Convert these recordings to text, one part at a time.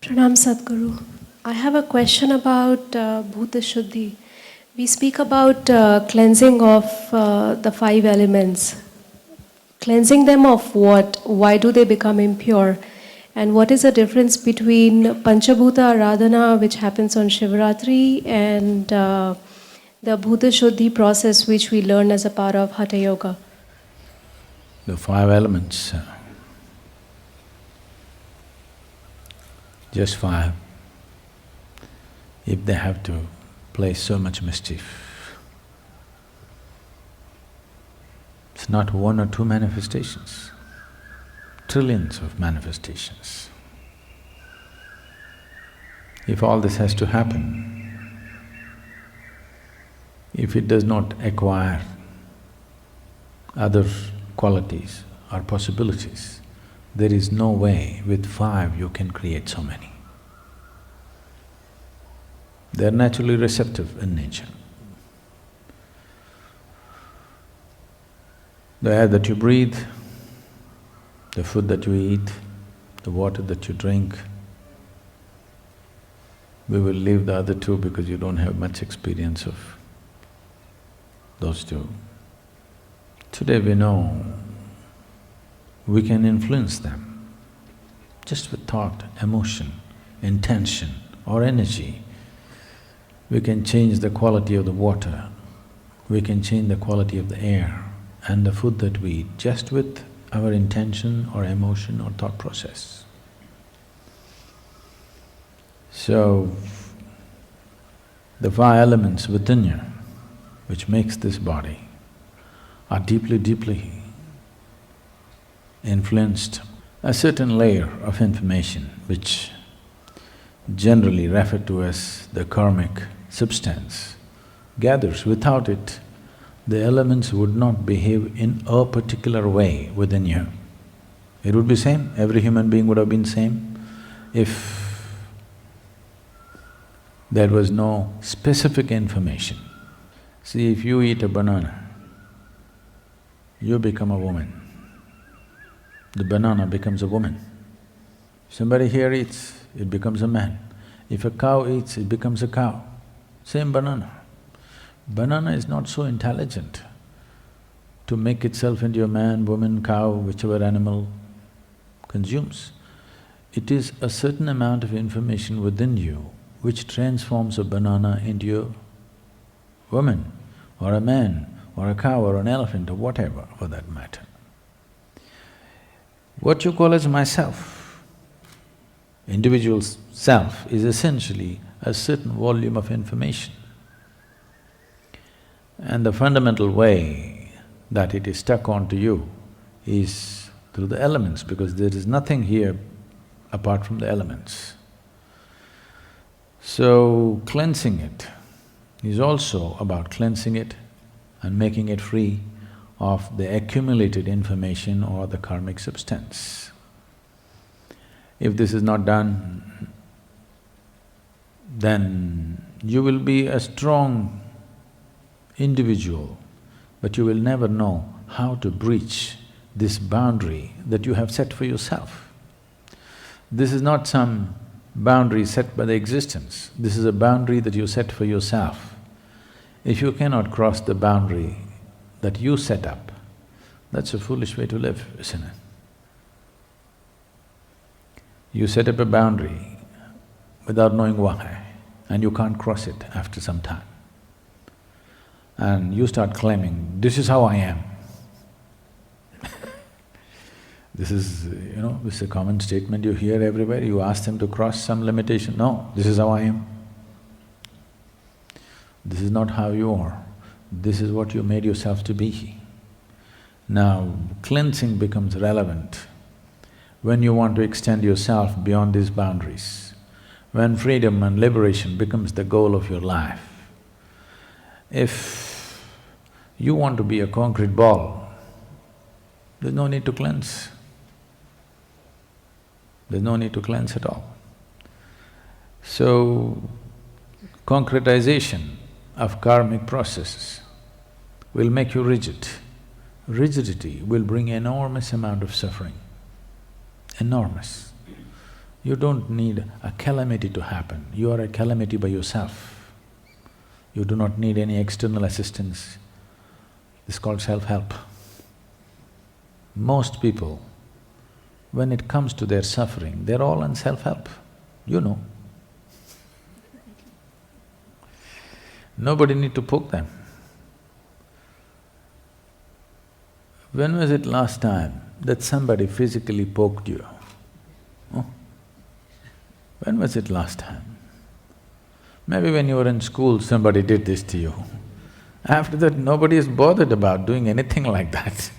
Pranam Sadhguru. I have a question about Bhuta Shuddhi. We speak about cleansing of the five elements. Cleansing them of what? Why do they become impure? And what is the difference between Panchabhuta Aradhana, which happens on Shivaratri, and the Bhuta Shuddhi process, which we learn as a part of Hatha Yoga? The five elements, just five, if they have to play so much mischief, it's not one or two manifestations, trillions of manifestations. If all this has to happen, if it does not acquire other qualities or possibilities, there is no way with five you can create so many. They are naturally receptive in nature. The air that you breathe, the food that you eat, the water that you drink. We will leave the other two because you don't have much experience of those two. Today we know we can influence them just with thought, emotion, intention or energy. We can change the quality of the water, we can change the quality of the air and the food that we eat just with our intention or emotion or thought process. So, the five elements within you, which makes this body, are deeply, deeply influenced. A certain layer of information which generally referred to as the karmic substance gathers. Without it, the elements would not behave in a particular way within you. It would be same, every human being would have been same if there was no specific information. See, if you eat a banana, you become a woman. The banana becomes a woman. Somebody here eats, it becomes a man. If a cow eats, it becomes a cow. Same banana. Banana is not so intelligent to make itself into a man, woman, cow, whichever animal consumes. It is a certain amount of information within you which transforms a banana into a woman or a man or a cow or an elephant or whatever for that matter. What you call as myself, individual self is essentially a certain volume of information. And the fundamental way that it is stuck onto you is through the elements, because there is nothing here apart from the elements. So, cleansing it is also about cleansing it and making it free of the accumulated information or the karmic substance. If this is not done, then you will be a strong individual, but you will never know how to breach this boundary that you have set for yourself. This is not some boundary set by the existence, this is a boundary that you set for yourself. If you cannot cross the boundary that you set up, that's a foolish way to live, isn't it? You set up a boundary without knowing why, and you can't cross it after some time. And you start claiming, this is how I am. This is, this is a common statement you hear everywhere. You ask them to cross some limitation, no, this is how I am. This is not how you are, this is what you made yourself to be. Now, cleansing becomes relevant when you want to extend yourself beyond these boundaries, when freedom and liberation becomes the goal of your life. If you want to be a concrete ball, there's no need to cleanse. There's no need to cleanse at all. So, concretization of karmic processes will make you rigid. Rigidity will bring enormous amount of suffering, enormous. You don't need a calamity to happen, you are a calamity by yourself. You do not need any external assistance. It's called self-help. Most people, when it comes to their suffering, they're all on self-help, you know. Nobody need to poke them. When was it last time that somebody physically poked you? Oh? When was it last time? Maybe when you were in school, somebody did this to you. After that, nobody is bothered about doing anything like that.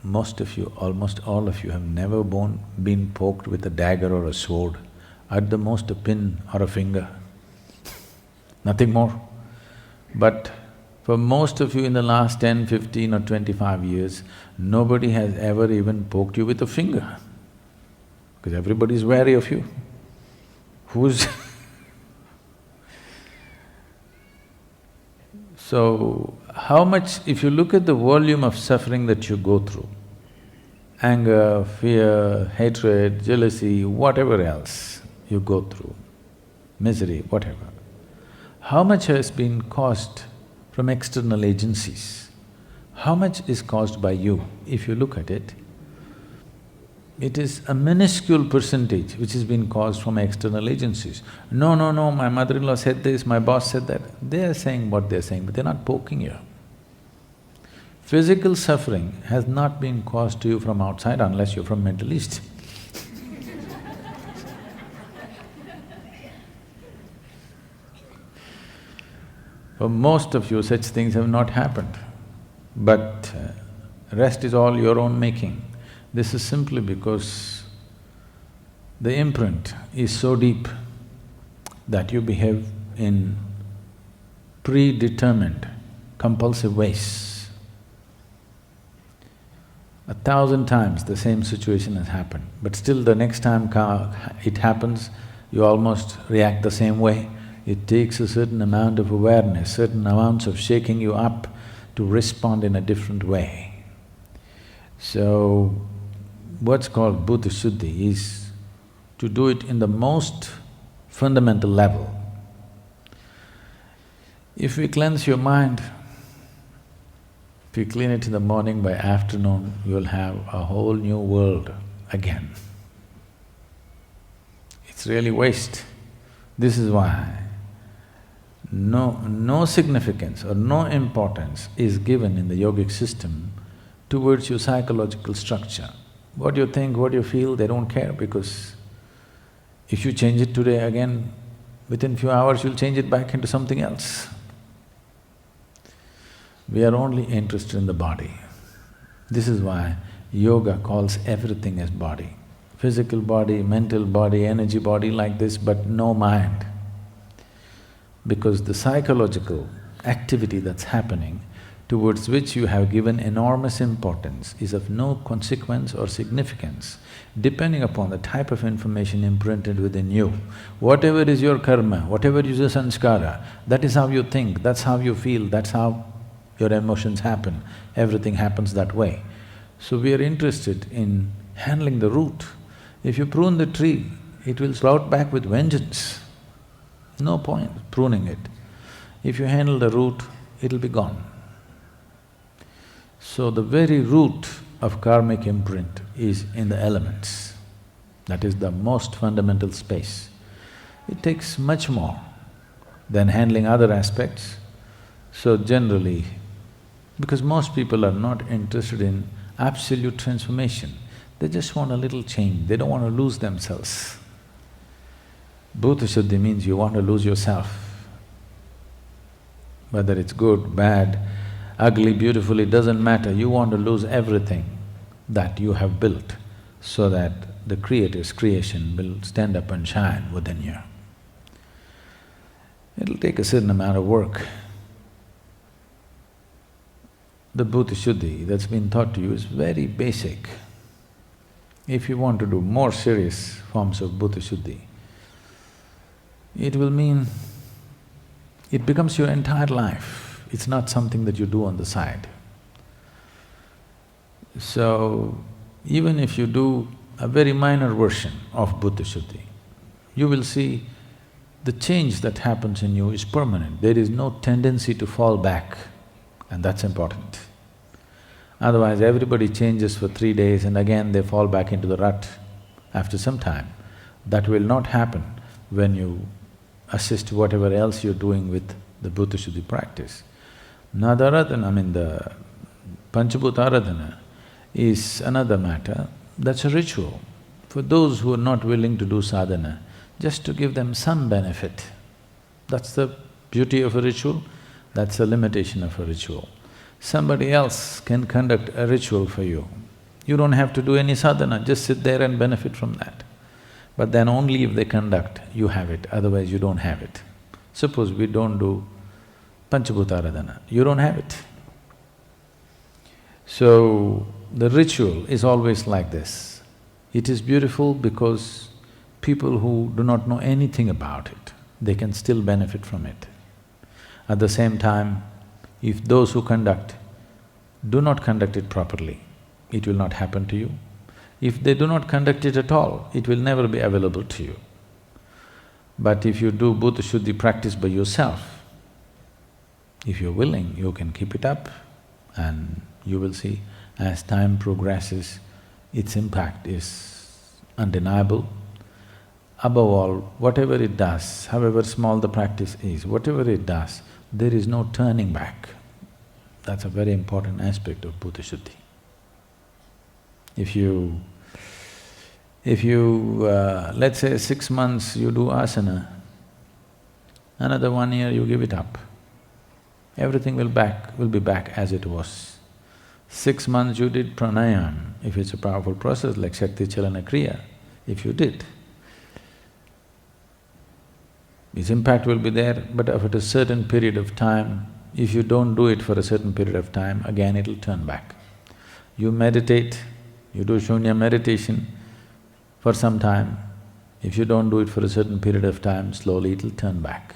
Most of you, almost all of you have never been poked with a dagger or a sword, at the most a pin or a finger, nothing more. But for most of you in the last 10, 15 or 25 years, nobody has ever even poked you with a finger, because everybody is wary of you. Who's So, how much… if you look at the volume of suffering that you go through, anger, fear, hatred, jealousy, whatever else you go through, misery, whatever, how much has been caused from external agencies? How much is caused by you? If you look at it, it is a minuscule percentage which has been caused from external agencies. No, my mother-in-law said this, my boss said that. They are saying what they're saying, but they're not poking you. Physical suffering has not been caused to you from outside unless you're from Middle East. For most of you, such things have not happened, but rest is all your own making. This is simply because the imprint is so deep that you behave in predetermined, compulsive ways. 1,000 times the same situation has happened, but still the next time it happens, you almost react the same way. It takes a certain amount of awareness, certain amounts of shaking you up to respond in a different way. So, what's called Bhuta Shuddhi is to do it in the most fundamental level. If we cleanse your mind, if you clean it in the morning, by afternoon you'll have a whole new world again. It's really waste. This is why no significance or no importance is given in the yogic system towards your psychological structure. What you think, what you feel, they don't care, because if you change it today again, within few hours you'll change it back into something else. We are only interested in the body. This is why yoga calls everything as body. Physical body, mental body, energy body like this, but no mind. Because the psychological activity that's happening, towards which you have given enormous importance, is of no consequence or significance, depending upon the type of information imprinted within you. Whatever is your karma, whatever is your sanskara, that is how you think, that's how you feel, that's how your emotions happen, everything happens that way. So we are interested in handling the root. If you prune the tree, it will sprout back with vengeance. No point pruning it. If you handle the root, it'll be gone. So the very root of karmic imprint is in the elements. That is the most fundamental space. It takes much more than handling other aspects. So generally, because most people are not interested in absolute transformation, they just want a little change, they don't want to lose themselves. Bhuta Shuddhi means you want to lose yourself. Whether it's good, bad, ugly, beautiful, it doesn't matter, you want to lose everything that you have built so that the Creator's creation will stand up and shine within you. It'll take a certain amount of work. The Bhuta Shuddhi that's been taught to you is very basic. If you want to do more serious forms of Bhuta Shuddhi, it will mean it becomes your entire life. It's not something that you do on the side. So, even if you do a very minor version of Bhuta Shuddhi, you will see the change that happens in you is permanent. There is no tendency to fall back, and that's important. Otherwise, everybody changes for 3 days and again they fall back into the rut after some time. That will not happen when you assist whatever else you're doing with the Bhuta Shuddhi practice. Nadaradhana, the Panchabhuta Aradhana is another matter, that's a ritual. For those who are not willing to do sadhana, just to give them some benefit. That's the beauty of a ritual, that's the limitation of a ritual. Somebody else can conduct a ritual for you. You don't have to do any sadhana, just sit there and benefit from that. But then only if they conduct, you have it, otherwise you don't have it. Suppose we don't do Panchabhuta Aradhana, you don't have it. So, the ritual is always like this. It is beautiful because people who do not know anything about it, they can still benefit from it. At the same time, if those who conduct do not conduct it properly, it will not happen to you. If they do not conduct it at all, it will never be available to you. But if you do Bhuta Shuddhi practice by yourself, if you're willing, you can keep it up and you will see as time progresses, its impact is undeniable. Above all, whatever it does, however small the practice is, whatever it does, there is no turning back. That's a very important aspect of Bhuta Shuddhi. If you, let's say 6 months you do asana, another 1 year you give it up, everything will be back as it was. 6 months you did pranayam, if it's a powerful process like Shakti Chalana Kriya, if you did, its impact will be there, but after a certain period of time, if you don't do it for a certain period of time, again it'll turn back. You meditate, you do shunya meditation for some time, if you don't do it for a certain period of time, slowly it'll turn back.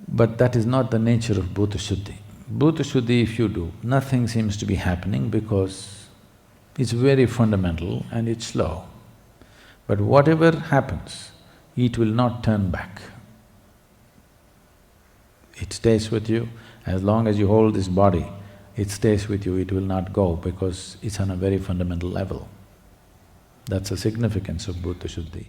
But that is not the nature of Bhuta Shuddhi. Bhuta Shuddhi if you do, nothing seems to be happening because it's very fundamental and it's slow. But whatever happens, it will not turn back. It stays with you, as long as you hold this body, it stays with you, it will not go because it's on a very fundamental level. That's the significance of Bhuta Shuddhi.